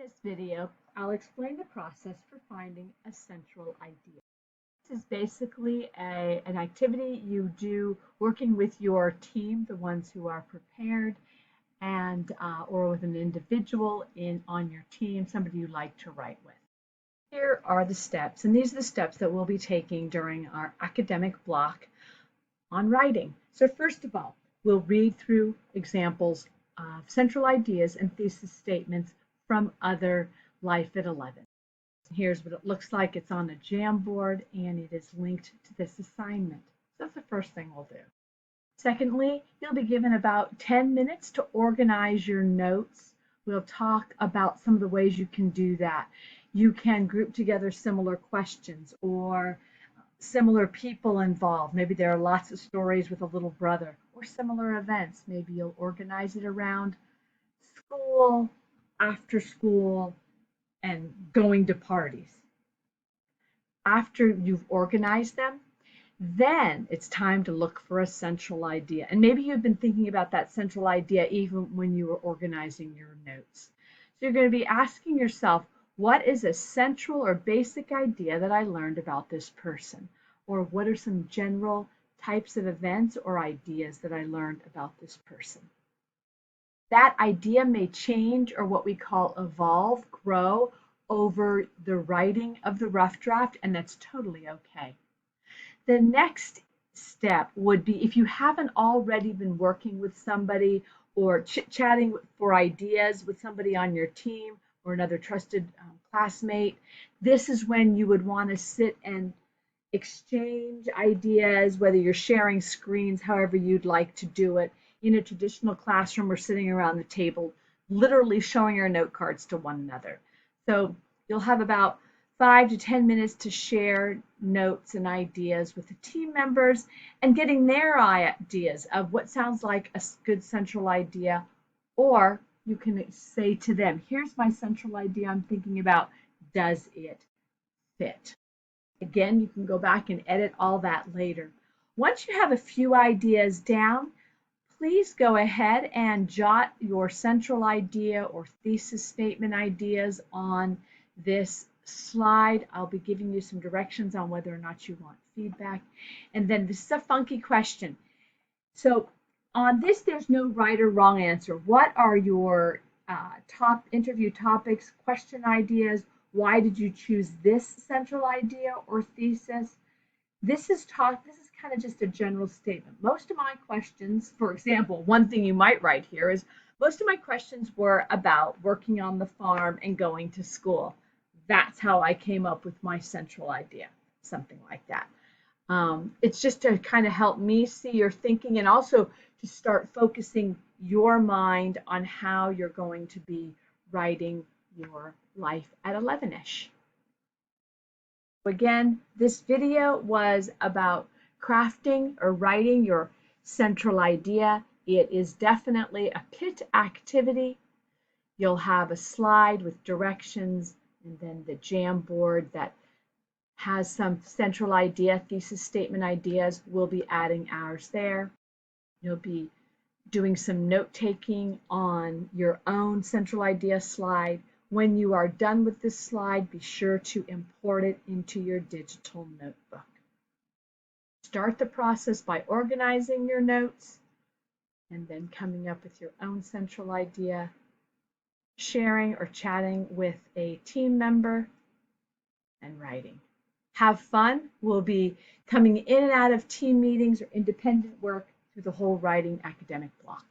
this video, I'll explain the process for finding a central idea. This is basically an activity you do working with your team, the ones who are prepared, and or with an individual on your team, somebody you like to write with. Here are the steps, and these are the steps that we'll be taking during our academic block on writing. So first of all, we'll read through examples of central ideas and thesis statements from other Life at 11. Here's what it looks like. It's on a Jamboard and it is linked to this assignment. So that's the first thing we'll do. Secondly, you'll be given about 10 minutes to organize your notes. We'll talk about some of the ways you can do that. You can group together similar questions or similar people involved. Maybe there are lots of stories with a little brother or similar events. Maybe you'll organize it around school, after school, and going to parties. After you've organized them, then it's time to look for a central idea. And maybe you've been thinking about that central idea even when you were organizing your notes. So you're going to be asking yourself, what is a central or basic idea that I learned about this person? Or what are some general types of events or ideas that I learned about this person? That idea may change, or what we call evolve, grow, over the writing of the rough draft, and that's totally okay. The next step would be, if you haven't already been working with somebody or chit-chatting for ideas with somebody on your team or another trusted classmate, this is when you would want to sit and exchange ideas, whether you're sharing screens, however you'd like to do it. In a traditional classroom, we're sitting around the table, literally showing our note cards to one another. So you'll have about 5 to 10 minutes to share notes and ideas with the team members and getting their ideas of what sounds like a good central idea. Or you can say to them, here's my central idea I'm thinking about. Does it fit? Again, you can go back and edit all that later. Once you have a few ideas down, please go ahead and jot your central idea or thesis statement ideas on this slide. I'll be giving you some directions on whether or not you want feedback. And then this is a funky question. So on this, there's no right or wrong answer. What are your top interview topics, question ideas? Why did you choose this central idea or thesis? This is kind of just a general statement. Most of my questions, for example, one thing you might write here is, most of my questions were about working on the farm and going to school. That's how I came up with my central idea, something like that. It's just to kind of help me see your thinking and also to start focusing your mind on how you're going to be writing your Life at 11-ish. Again, this video was about crafting or writing your central idea. It is definitely a pit activity. You'll have a slide with directions and then the Jamboard that has some central idea, thesis statement ideas. We'll be adding ours there. You'll be doing some note-taking on your own central idea slide. When you are done with this slide, be sure to import it into your digital notebook. Start the process by organizing your notes and then coming up with your own central idea, sharing or chatting with a team member, and writing. Have fun. We'll be coming in and out of team meetings or independent work through the whole writing academic block.